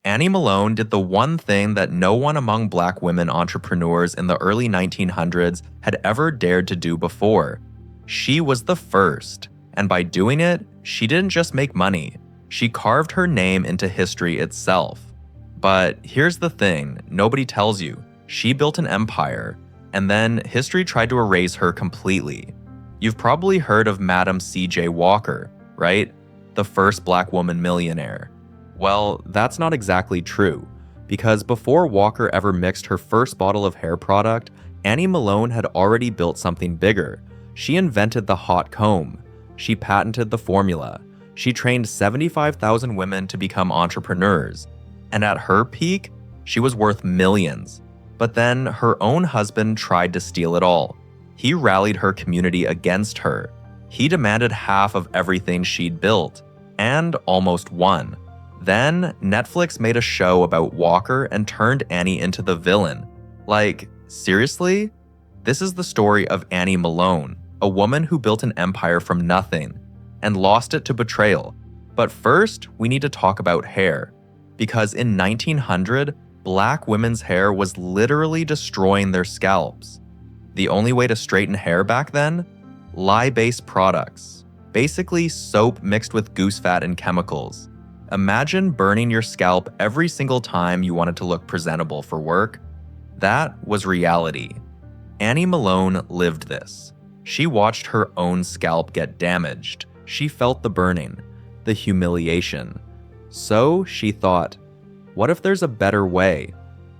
Annie Malone did the one thing that no one among black women entrepreneurs in the early 1900s had ever dared to do before. She was the first, and by doing it, she didn't just make money, she carved her name into history itself. But here's the thing nobody tells you. She built an empire, and then history tried to erase her completely. You've probably heard of Madam C.J. Walker, right? The first black woman millionaire. Well, that's not exactly true, because before Walker ever mixed her first bottle of hair product, Annie Malone had already built something bigger. She invented the hot comb. She patented the formula. She trained 75,000 women to become entrepreneurs. And at her peak, she was worth millions. But then her own husband tried to steal it all. He rallied her community against her. He demanded half of everything she'd built, and almost won. Then, Netflix made a show about Walker and turned Annie into the villain. Like, seriously? This is the story of Annie Malone, a woman who built an empire from nothing and lost it to betrayal. But first, we need to talk about hair. Because in 1900, black women's hair was literally destroying their scalps. The only way to straighten hair back then? Lye-based products. Basically soap mixed with goose fat and chemicals. Imagine burning your scalp every single time you wanted to look presentable for work. That was reality. Annie Malone lived this. She watched her own scalp get damaged. She felt the burning, the humiliation. So she thought, what if there's a better way?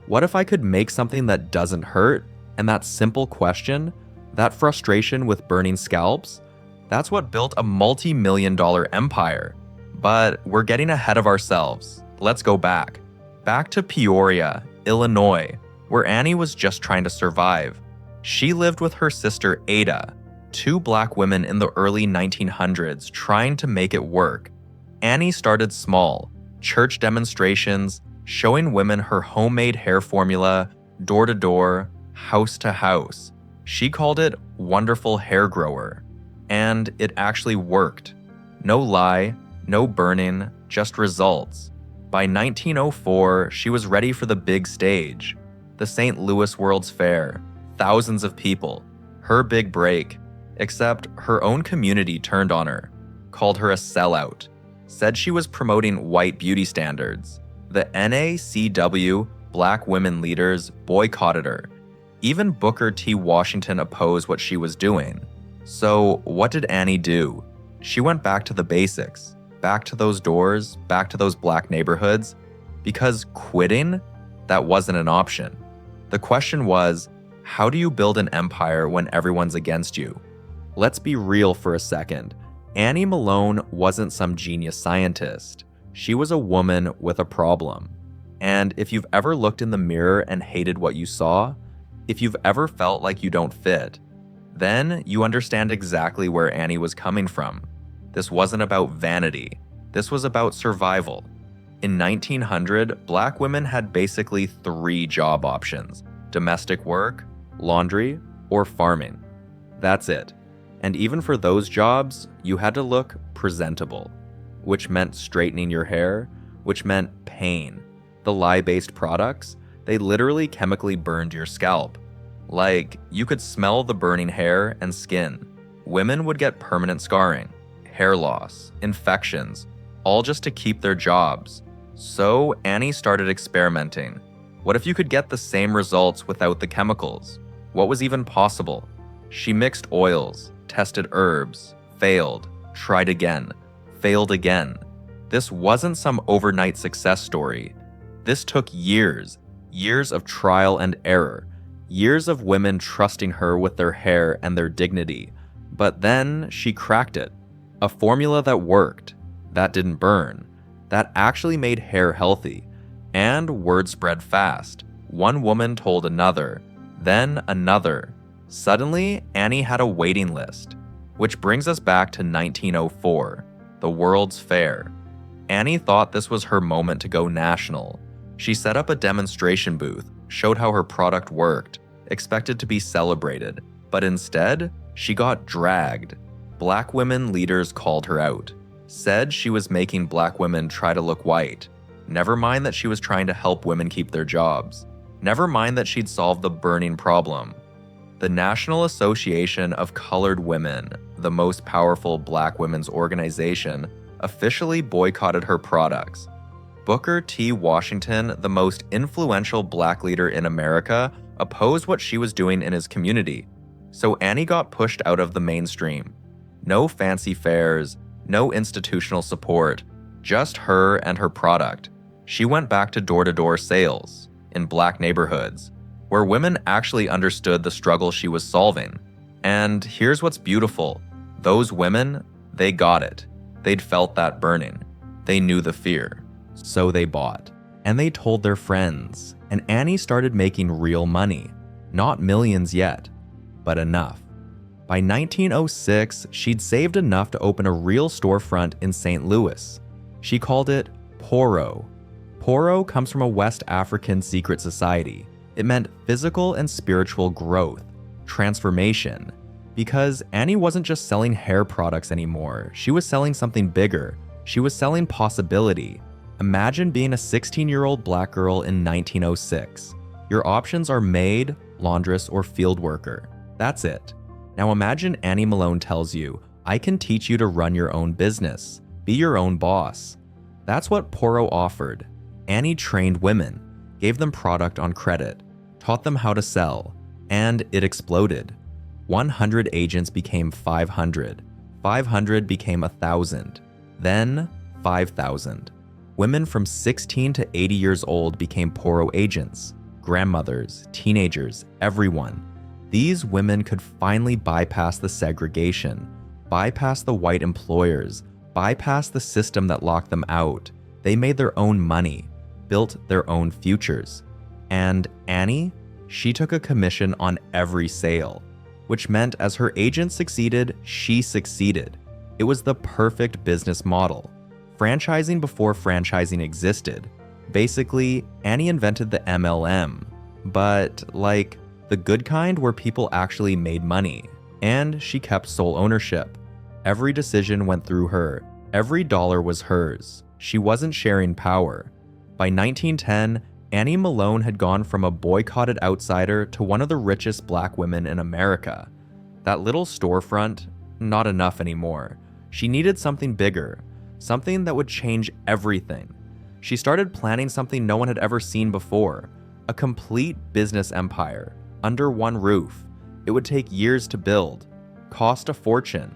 What if I could make something that doesn't hurt? And that simple question, that frustration with burning scalps, that's what built a multi-million-dollar empire. But we're getting ahead of ourselves. Let's go back. Back to Peoria, Illinois, where Annie was just trying to survive. She lived with her sister Ada, two black women in the early 1900s trying to make it work. Annie started small, church demonstrations, showing women her homemade hair formula, door to door, house to house. She called it Wonderful Hair Grower. And it actually worked. No lie, no burning, just results. By 1904, she was ready for the big stage. The St. Louis World's Fair, thousands of people, her big break. Except her own community turned on her, called her a sellout, said she was promoting white beauty standards. The NACW, black women leaders, boycotted her. Even Booker T. Washington opposed what she was doing. So what did Annie do? She went back to the basics, back to those doors, back to those black neighborhoods, because quitting, that wasn't an option. The question was, how do you build an empire when everyone's against you? Let's be real for a second. Annie Malone wasn't some genius scientist. She was a woman with a problem. And if you've ever looked in the mirror and hated what you saw, if you've ever felt like you don't fit, then you understand exactly where Annie was coming from. This wasn't about vanity. This was about survival. In 1900, black women had basically 3 job options: domestic work, laundry, or farming. That's it. And even for those jobs, you had to look presentable, which meant straightening your hair, which meant pain. The lye-based products, they literally chemically burned your scalp. Like, you could smell the burning hair and skin. Women would get permanent scarring, hair loss, infections, all just to keep their jobs. So Annie started experimenting. What if you could get the same results without the chemicals? What was even possible? She mixed oils, tested herbs, failed, tried again, failed again. This wasn't some overnight success story. This took years of trial and error, years of women trusting her with their hair and their dignity. But then she cracked it. A formula that worked, that didn't burn, that actually made hair healthy. And word spread fast. One woman told another, then another. Suddenly, Annie had a waiting list. Which brings us back to 1904, the World's Fair. Annie thought this was her moment to go national. She set up a demonstration booth, showed how her product worked, expected to be celebrated, but instead, she got dragged. Black women leaders called her out, said she was making black women try to look white. Never mind that she was trying to help women keep their jobs. Never mind that she'd solved the burning problem. The National Association of Colored Women, the most powerful black women's organization, officially boycotted her products. Booker T. Washington, the most influential black leader in America, opposed what she was doing in his community. So Annie got pushed out of the mainstream. No fancy fairs, no institutional support, just her and her product. She went back to door-to-door sales in black neighborhoods, where women actually understood the struggle she was solving. And here's what's beautiful. Those women, they got it. They'd felt that burning. They knew the fear. So they bought. And they told their friends. And Annie started making real money. Not millions yet, but enough. By 1906, she'd saved enough to open a real storefront in St. Louis. She called it Poro. Poro comes from a West African secret society. It meant physical and spiritual growth, transformation. Because Annie wasn't just selling hair products anymore. She was selling something bigger. She was selling possibility. Imagine being a 16-year-old black girl in 1906. Your options are maid, laundress, or field worker. That's it. Now imagine Annie Malone tells you, I can teach you to run your own business. Be your own boss. That's what Poro offered. Annie trained women, gave them product on credit, taught them how to sell, and it exploded. 100 agents became 500. 500 became 1,000. Then 5,000. Women from 16 to 80 years old became Poro agents. Grandmothers, teenagers, everyone. These women could finally bypass the segregation, bypass the white employers, bypass the system that locked them out. They made their own money, built their own futures. And Annie, she took a commission on every sale, which meant as her agent succeeded, she succeeded. It was the perfect business model. Franchising before franchising existed. Basically, Annie invented the MLM, but like the good kind where people actually made money. And she kept sole ownership. Every decision went through her. Every dollar was hers. She wasn't sharing power. By 1910, Annie Malone had gone from a boycotted outsider to one of the richest black women in America. That little storefront, not enough anymore. She needed something bigger, something that would change everything. She started planning something no one had ever seen before, a complete business empire, under one roof. It would take years to build, cost a fortune,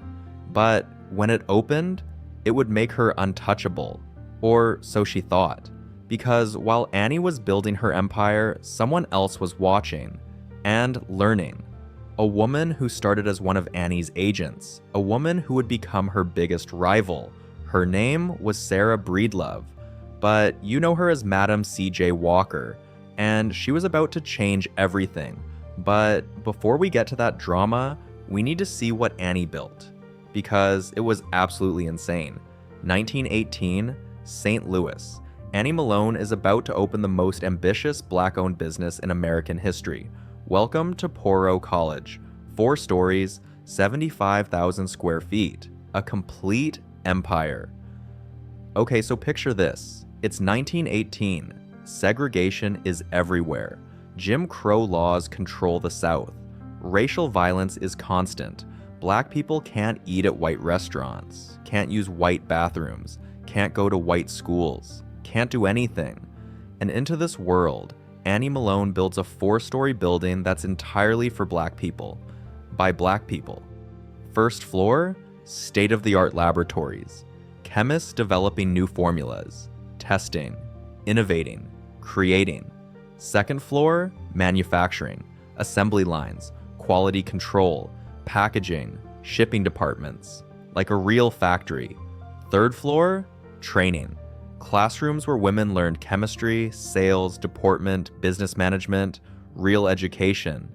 but when it opened, it would make her untouchable, or so she thought. Because while Annie was building her empire, someone else was watching and learning. A woman who started as one of Annie's agents, a woman who would become her biggest rival. Her name was Sarah Breedlove, but you know her as Madam C.J. Walker, and she was about to change everything. But before we get to that drama, we need to see what Annie built, because it was absolutely insane. 1918, St. Louis. Annie Malone is about to open the most ambitious black-owned business in American history. Welcome to Poro College. 4 stories, 75,000 square feet. A complete empire. Okay, so picture this. It's 1918. Segregation is everywhere. Jim Crow laws control the South. Racial violence is constant. Black people can't eat at white restaurants, can't use white bathrooms, can't go to white schools, can't do anything. And into this world, Annie Malone builds a 4-story building that's entirely for black people, by black people. First floor, state-of-the-art laboratories, chemists developing new formulas, testing, innovating, creating. Second floor, manufacturing, assembly lines, quality control, packaging, shipping departments, like a real factory. Third floor, training. Classrooms where women learned chemistry, sales, deportment, business management, real education.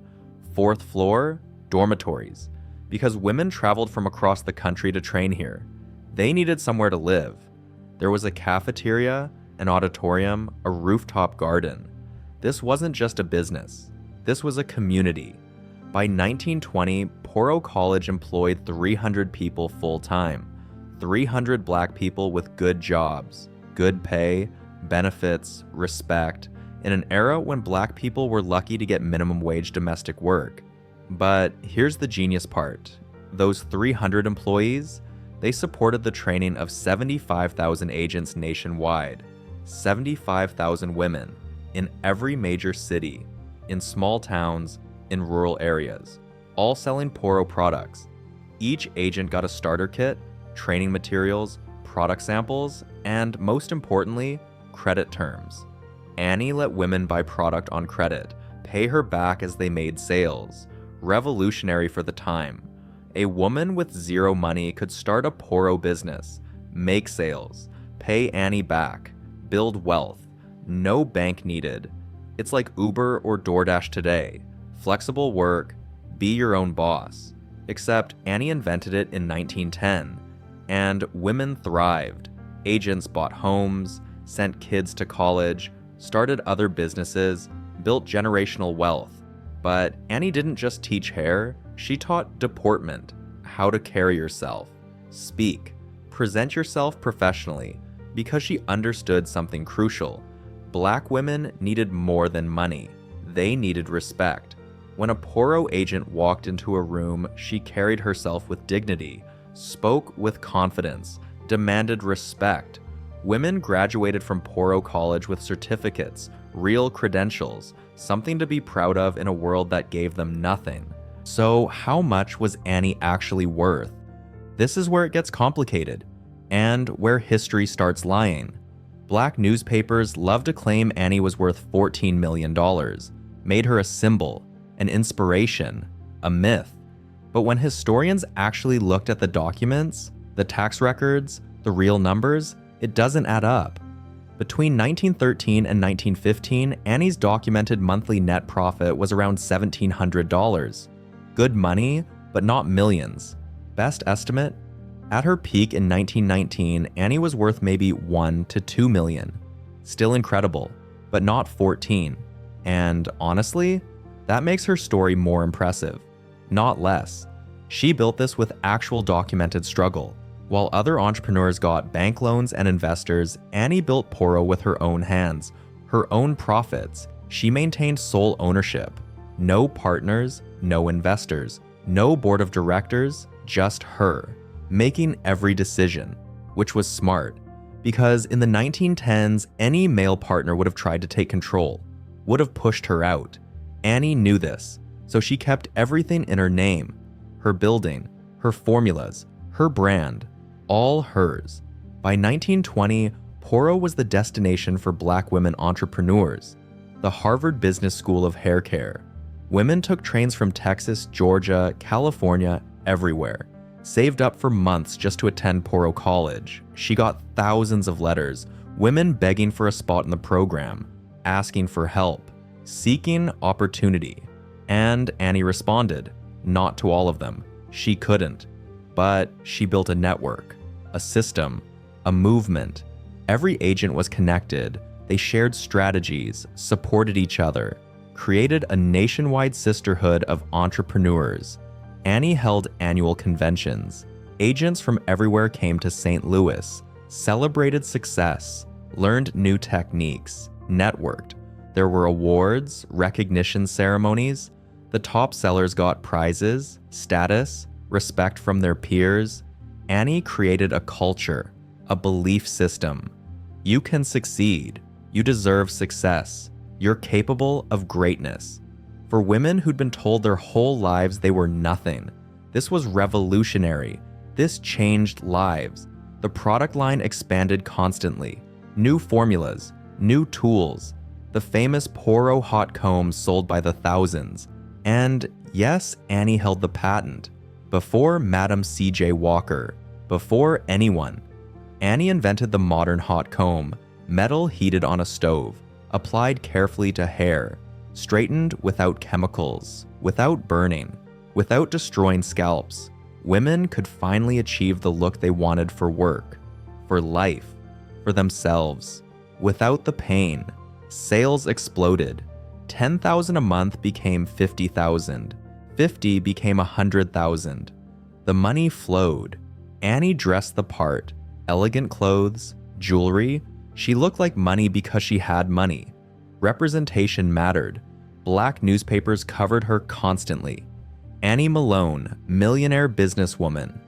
Fourth floor, dormitories. Because women traveled from across the country to train here. They needed somewhere to live. There was a cafeteria, an auditorium, a rooftop garden. This wasn't just a business. This was a community. By 1920, Poro College employed 300 people full-time. 300 black people with good jobs, good pay, benefits, respect, in an era when black people were lucky to get minimum wage domestic work. But here's the genius part. Those 300 employees, they supported the training of 75,000 agents nationwide, 75,000 women in every major city, in small towns, in rural areas, all selling Poro products. Each agent got a starter kit, training materials, product samples, and most importantly, credit terms. Annie let women buy product on credit, pay her back as they made sales. Revolutionary for the time. A woman with zero money could start a Poro business, make sales, pay Annie back, build wealth. No bank needed. It's like Uber or DoorDash today. Flexible work, be your own boss. Except Annie invented it in 1910, and women thrived. Agents bought homes, sent kids to college, started other businesses, built generational wealth. But Annie didn't just teach hair, she taught deportment, how to carry yourself, speak, present yourself professionally, because she understood something crucial. Black women needed more than money. They needed respect. When a Poro agent walked into a room, she carried herself with dignity, spoke with confidence, demanded respect. Women graduated from Poro College with certificates, real credentials, something to be proud of in a world that gave them nothing. So how much was Annie actually worth? This is where it gets complicated, and where history starts lying. Black newspapers love to claim Annie was worth $14 million, made her a symbol, an inspiration, a myth. But when historians actually looked at the documents, the tax records, the real numbers, it doesn't add up. Between 1913 and 1915, Annie's documented monthly net profit was around $1,700. Good money, but not millions. Best estimate? At her peak in 1919, Annie was worth maybe $1 to $2 million. Still incredible, but not 14. And honestly, that makes her story more impressive, not less. She built this with actual documented struggle. While other entrepreneurs got bank loans and investors, Annie built Poro with her own hands, her own profits. She maintained sole ownership. No partners, no investors, no board of directors, just her, making every decision, which was smart, because in the 1910s, any male partner would have tried to take control, would have pushed her out. Annie knew this, so she kept everything in her name, her building, her formulas, her brand, all hers. By 1920, Poro was the destination for Black women entrepreneurs, the Harvard Business School of hair care. Women took trains from Texas, Georgia, California, everywhere, saved up for months just to attend Poro College. She got thousands of letters, women begging for a spot in the program, asking for help, seeking opportunity. And Annie responded, not to all of them. She couldn't. But she built a network, a system, a movement. Every agent was connected. They shared strategies, supported each other, created a nationwide sisterhood of entrepreneurs. Annie held annual conventions. Agents from everywhere came to St. Louis, celebrated success, learned new techniques, networked. There were awards, recognition ceremonies. The top sellers got prizes, status, respect from their peers. Annie created a culture, a belief system. You can succeed. You deserve success. You're capable of greatness. For women who'd been told their whole lives they were nothing, this was revolutionary. This changed lives. The product line expanded constantly. New formulas, new tools. The famous Poro hot comb sold by the thousands. And yes, Annie held the patent. Before Madam C.J. Walker, before anyone. Annie invented the modern hot comb, metal heated on a stove, applied carefully to hair, straightened without chemicals, without burning, without destroying scalps. Women could finally achieve the look they wanted for work, for life, for themselves, without the pain. Sales exploded. 10,000 a month became 50,000. 50 became 100,000. The money flowed. Annie dressed the part. Elegant clothes, jewelry. She looked like money because she had money. Representation mattered. Black newspapers covered her constantly. Annie Malone, millionaire businesswoman.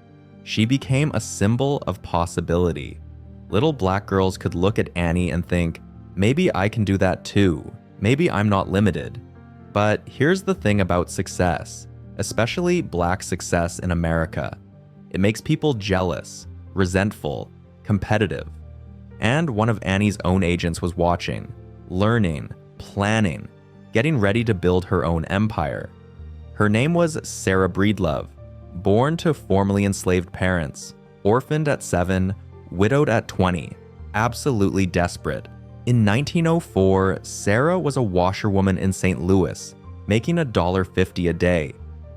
She became a symbol of possibility. Little black girls could look at Annie and think, maybe I can do that too. Maybe I'm not limited. But here's the thing about success, especially black success in America. It makes people jealous, resentful, competitive. And one of Annie's own agents was watching, learning, planning, getting ready to build her own empire. Her name was Sarah Breedlove, born to formerly enslaved parents, orphaned at 7, widowed at 20, absolutely desperate. In 1904, Sarah was a washerwoman in St. Louis, making $1.50 a day,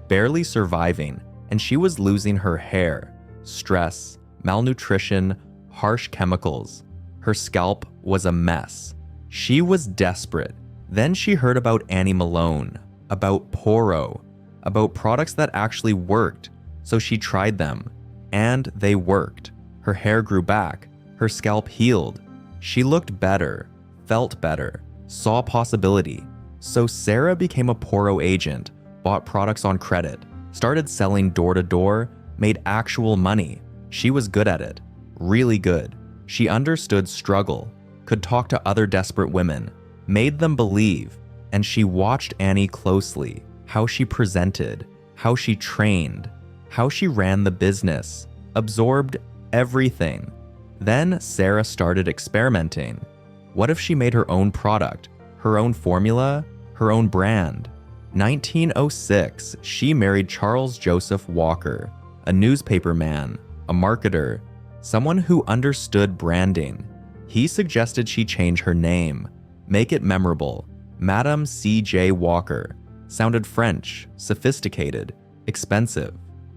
barely surviving, and she was losing her hair, stress, malnutrition, harsh chemicals. Her scalp was a mess. She was desperate. Then she heard about Annie Malone, about Poro, about products that actually worked, so she tried them, and they worked. Her hair grew back, her scalp healed. She looked better, felt better, saw possibility. So Sarah became a Poro agent, bought products on credit, started selling door to door, made actual money. She was good at it, really good. She understood struggle, could talk to other desperate women, made them believe, and she watched Annie closely, how she presented, how she trained, how she ran the business, absorbed everything. Then Sarah started experimenting. What if she made her own product, her own formula, her own brand? 1906, she married Charles Joseph Walker, a newspaper man, a marketer, someone who understood branding. He suggested she change her name, make it memorable. Madam C.J. Walker. Sounded French, sophisticated, expensive.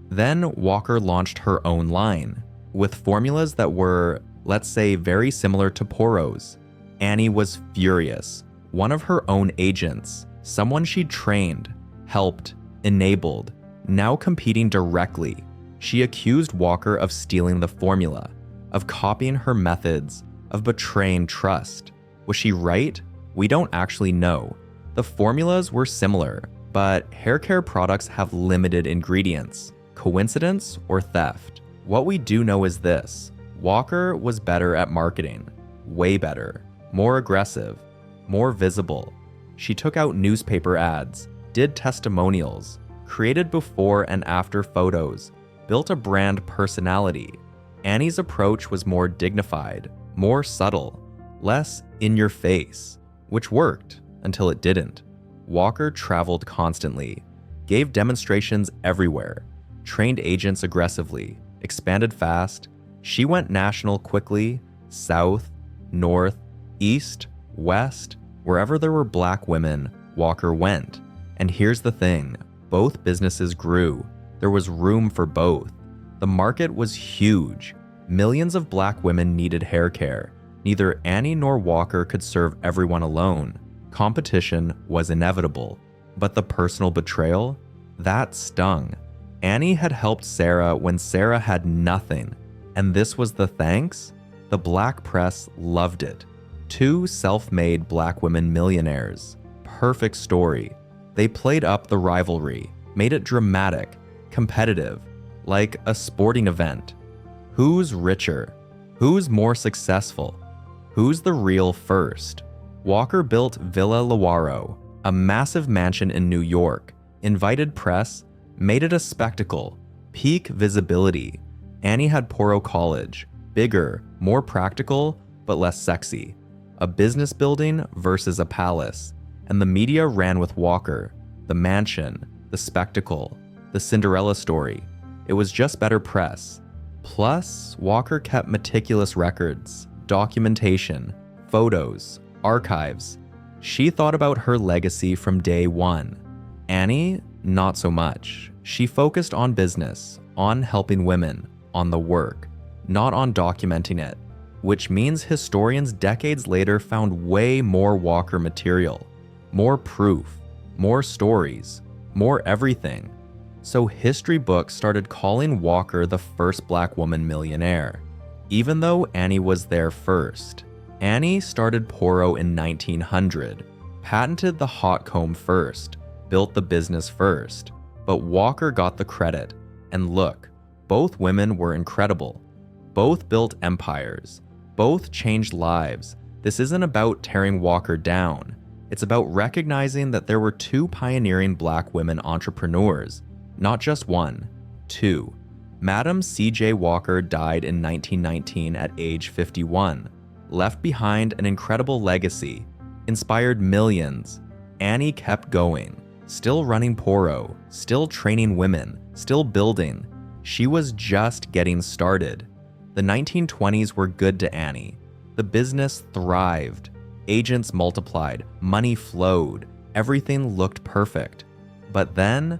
Then Walker launched her own line, with formulas that were, let's say, very similar to Poro's. Annie was furious. One of her own agents, someone she'd trained, helped, enabled, now competing directly. She accused Walker of stealing the formula, of copying her methods, of betraying trust. Was she right? We don't actually know. The formulas were similar, but hair care products have limited ingredients. Coincidence or theft? What we do know is this: Walker was better at marketing, way better, more aggressive, more visible. She took out newspaper ads, did testimonials, created before and after photos, built a brand personality. Annie's approach was more dignified, more subtle, less in your face, which worked until it didn't. Walker traveled constantly, gave demonstrations everywhere, trained agents aggressively, expanded fast. She went national quickly, south, north, east, west, wherever there were black women, Walker went. And here's the thing, both businesses grew. There was room for both. The market was huge. Millions of black women needed hair care. Neither Annie nor Walker could serve everyone alone. Competition was inevitable. But the personal betrayal? That stung. Annie had helped Sarah when Sarah had nothing. And this was the thanks? The black press loved it. Two self-made black women millionaires. Perfect story. They played up the rivalry, made it dramatic, competitive, like a sporting event. Who's richer? Who's more successful? Who's the real first? Walker built Villa Lawaro, a massive mansion in New York, invited press, made it a spectacle, peak visibility. Annie had Poro College, bigger, more practical, but less sexy. A business building versus a palace. And the media ran with Walker, the mansion, the spectacle, the Cinderella story. It was just better press. Plus, Walker kept meticulous records, documentation, photos, archives. She thought about her legacy from day one. Annie, not so much. She focused on business, on helping women, on the work, not on documenting it, which means historians decades later found way more Walker material, more proof, more stories, more everything. So history books started calling Walker the first black woman millionaire, even though Annie was there first. Annie started Poro in 1900, patented the hot comb first, built the business first, but Walker got the credit. And look, both women were incredible. Both built empires. Both changed lives. This isn't about tearing Walker down. It's about recognizing that there were two pioneering Black women entrepreneurs, not just one, two. Madam C.J. Walker died in 1919 at age 51, left behind an incredible legacy, inspired millions. Annie kept going, still running Poro, still training women, still building. She was just getting started. The 1920s were good to Annie. The business thrived. Agents multiplied, money flowed, everything looked perfect. But then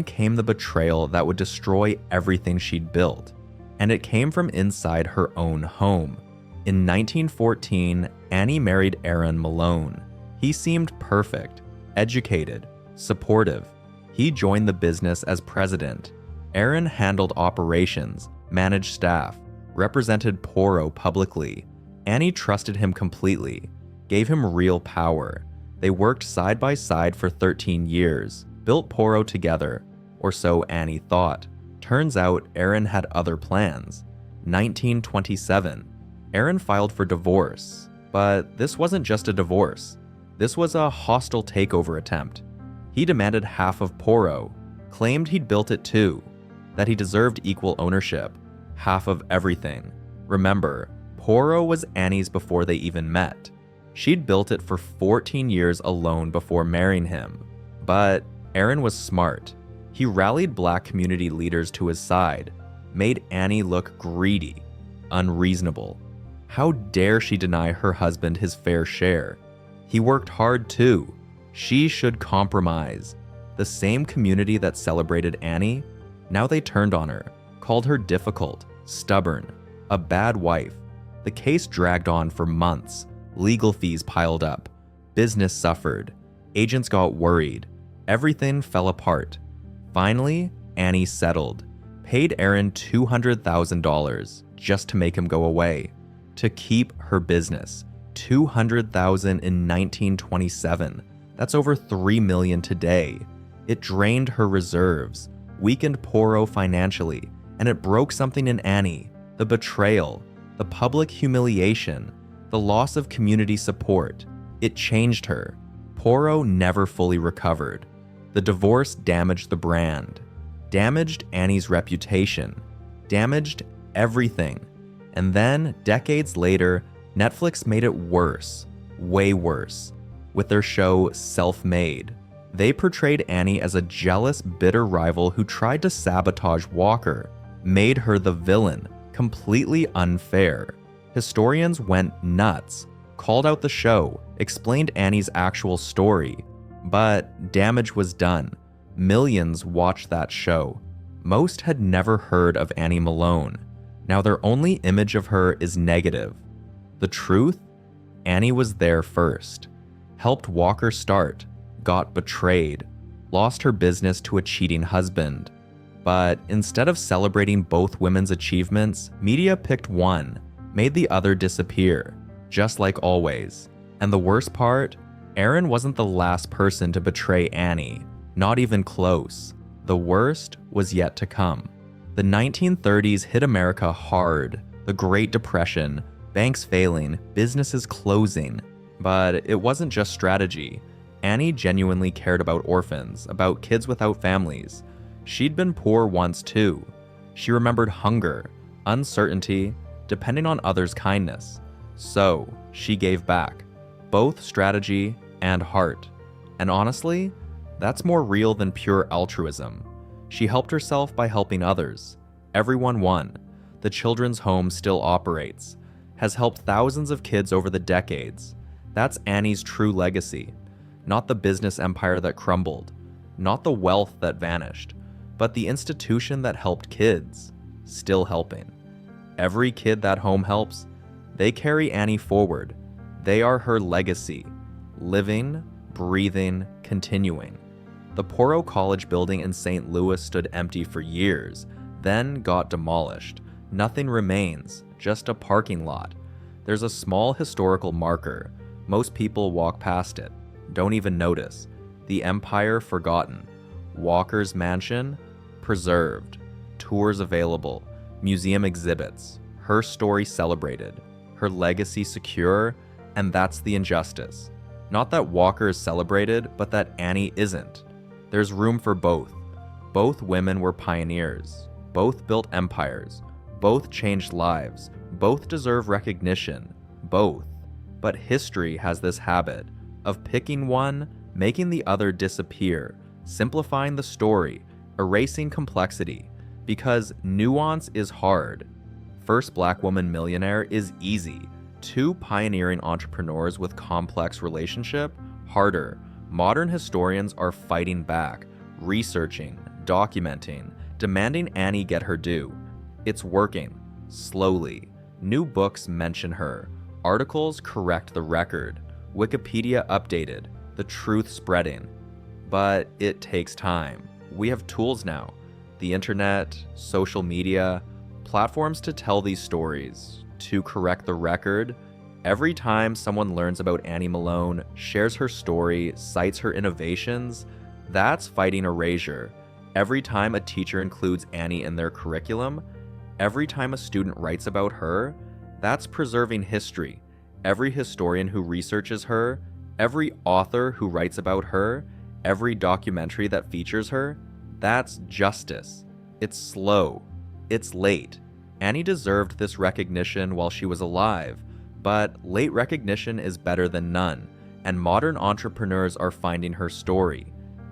came the betrayal that would destroy everything she'd built. And it came from inside her own home. In 1914, Annie married Annie Malone. He seemed perfect, educated, supportive. He joined the business as president. Aaron handled operations, managed staff, represented Poro publicly. Annie trusted him completely, gave him real power. They worked side by side for 13 years, built Poro together, or so Annie thought. Turns out Aaron had other plans. 1927, Aaron filed for divorce, but this wasn't just a divorce. This was a hostile takeover attempt. He demanded half of Poro, claimed he'd built it too, that he deserved equal ownership, half of everything. Remember, Poro was Annie's before they even met. She'd built it for 14 years alone before marrying him. But Aaron was smart. He rallied Black community leaders to his side, made Annie look greedy, unreasonable. How dare she deny her husband his fair share? He worked hard too. She should compromise. The same community that celebrated Annie, now they turned on her, called her difficult, stubborn, a bad wife. The case dragged on for months. Legal fees piled up. Business suffered. Agents got worried. Everything fell apart. Finally, Annie settled, paid Aaron $200,000 just to make him go away, to keep her business. $200,000 in 1927. That's over $3 million today. It drained her reserves, weakened Poro financially, and it broke something in Annie. The betrayal, the public humiliation, the loss of community support. It changed her. Poro never fully recovered. The divorce damaged the brand, damaged Annie's reputation, damaged everything. And then, decades later, Netflix made it worse, way worse, with their show Self-Made. They portrayed Annie as a jealous, bitter rival who tried to sabotage Walker, made her the villain, completely unfair. Historians went nuts, called out the show, explained Annie's actual story, but damage was done. Millions watched that show. Most had never heard of Annie Malone. Now their only image of her is negative. The truth? Annie was there first, helped Walker start, got betrayed, lost her business to a cheating husband. But instead of celebrating both women's achievements, media picked one, made the other disappear, just like always. And the worst part? Aaron wasn't the last person to betray Annie, not even close. The worst was yet to come. The 1930s hit America hard. The Great Depression, banks failing, businesses closing. But it wasn't just strategy. Annie genuinely cared about orphans, about kids without families. She'd been poor once too. She remembered hunger, uncertainty, depending on others' kindness. So, she gave back, both strategy and heart. And honestly, that's more real than pure altruism. She helped herself by helping others. Everyone won. The children's home still operates, has helped thousands of kids over the decades. That's Annie's true legacy. Not the business empire that crumbled, not the wealth that vanished, but the institution that helped kids, still helping. Every kid that home helps, they carry Annie forward. They are her legacy, living, breathing, continuing. The Poro College building in St. Louis stood empty for years, then got demolished. Nothing remains, just a parking lot. There's a small historical marker. Most people walk past it, don't even notice. The empire forgotten. Walker's mansion preserved. Tours available. Museum exhibits. Her story celebrated. Her legacy secure, and that's the injustice. Not that Walker is celebrated, but that Annie isn't. There's room for both. Both women were pioneers. Both built empires. Both changed lives. Both deserve recognition. Both. But history has this habit of picking one, making the other disappear, simplifying the story, erasing complexity, because nuance is hard. First Black Woman Millionaire is easy. Two pioneering entrepreneurs with complex relationship, harder. Modern historians are fighting back, researching, documenting, demanding Annie get her due. It's working, slowly. New books mention her. Articles correct the record. Wikipedia updated. The truth spreading. But it takes time. We have tools now. The internet, social media, platforms to tell these stories, to correct the record. Every time someone learns about Annie Malone, shares her story, cites her innovations, that's fighting erasure. Every time a teacher includes Annie in their curriculum, every time a student writes about her, that's preserving history. Every historian who researches her, every author who writes about her, every documentary that features her, that's justice. It's slow. It's late. Annie deserved this recognition while she was alive, but late recognition is better than none, and modern entrepreneurs are finding her story,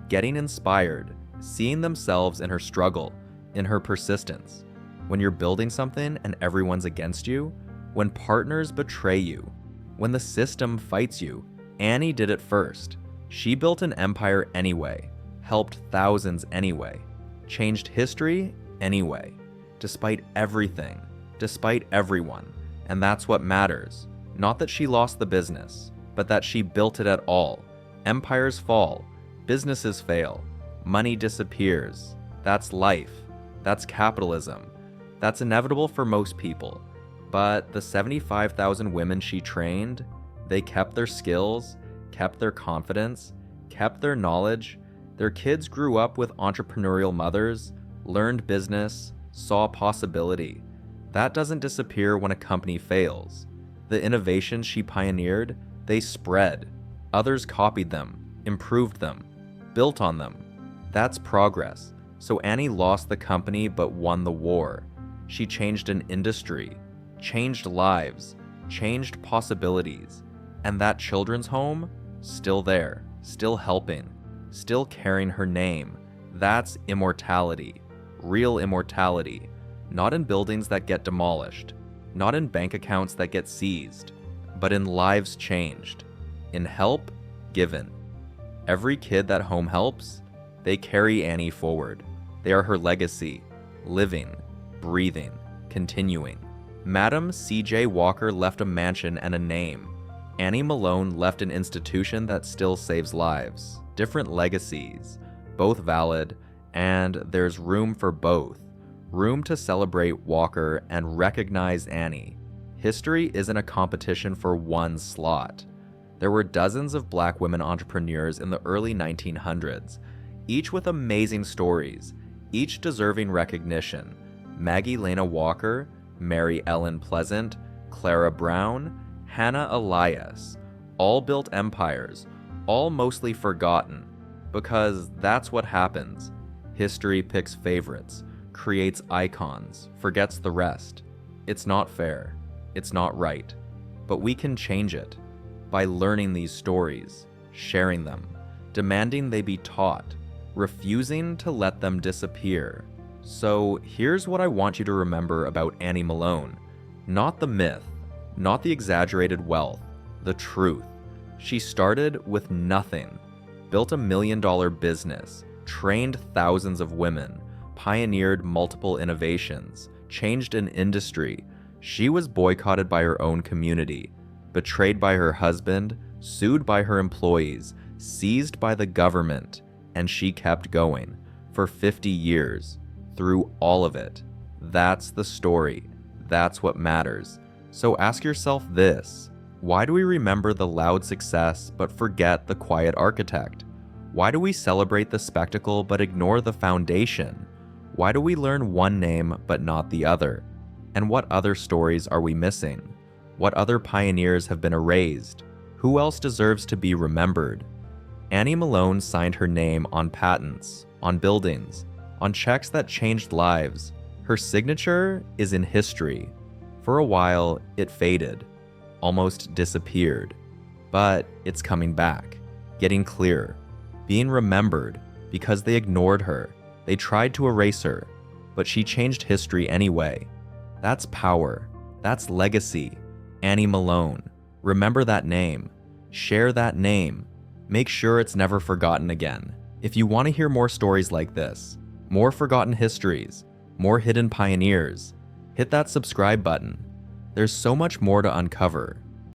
getting inspired, seeing themselves in her struggle, in her persistence. When you're building something and everyone's against you, when partners betray you, when the system fights you, Annie did it first. She built an empire anyway, helped thousands anyway, changed history anyway, despite everything, despite everyone. And that's what matters. Not that she lost the business, but that she built it at all. Empires fall, businesses fail, money disappears. That's life. That's capitalism. That's inevitable for most people. But the 75,000 women she trained, they kept their skills, kept their confidence, kept their knowledge. Their kids grew up with entrepreneurial mothers, learned business, saw possibility. That doesn't disappear when a company fails. The innovations she pioneered, they spread. Others copied them, improved them, built on them. That's progress. So Annie lost the company but won the war. She changed an industry, changed lives, changed possibilities. And that children's home, still there, still helping, still carrying her name. That's immortality, real immortality. Not in buildings that get demolished, not in bank accounts that get seized, but in lives changed, in help given. Every kid that home helps, they carry Annie forward. They are her legacy, living, breathing, continuing. Madam C.J. Walker left a mansion and a name. Annie Malone left an institution that still saves lives. Different legacies, both valid, and there's room for both. Room to celebrate Walker and recognize Annie. History isn't a competition for one slot. There were dozens of Black women entrepreneurs in the early 1900s, each with amazing stories, each deserving recognition. Maggie Lena Walker, Mary Ellen Pleasant, Clara Brown, Hannah Elias, all built empires, all mostly forgotten, because that's what happens. History picks favorites, creates icons, forgets the rest. It's not fair. It's not right. But we can change it by learning these stories, sharing them, demanding they be taught, refusing to let them disappear. So here's what I want you to remember about Annie Malone. Not the myth, not the exaggerated wealth, the truth. She started with nothing, built $1 million business, trained thousands of women, pioneered multiple innovations, changed an industry. She was boycotted by her own community, betrayed by her husband, sued by her employees, seized by the government, and she kept going for 50 years. Through all of it. That's the story. That's what matters. So ask yourself this: why do we remember the loud success but forget the quiet architect? Why do we celebrate the spectacle but ignore the foundation? Why do we learn one name but not the other? And what other stories are we missing? What other pioneers have been erased? Who else deserves to be remembered? Annie Malone signed her name on patents, on buildings, on checks that changed lives. Her signature is in history. For a while, it faded, almost disappeared. But it's coming back, getting clear, being remembered because they ignored her. They tried to erase her, but she changed history anyway. That's power. That's legacy. Annie Malone. Remember that name. Share that name. Make sure it's never forgotten again. If you want to hear more stories like this, more forgotten histories, more hidden pioneers, hit that subscribe button. There's so much more to uncover.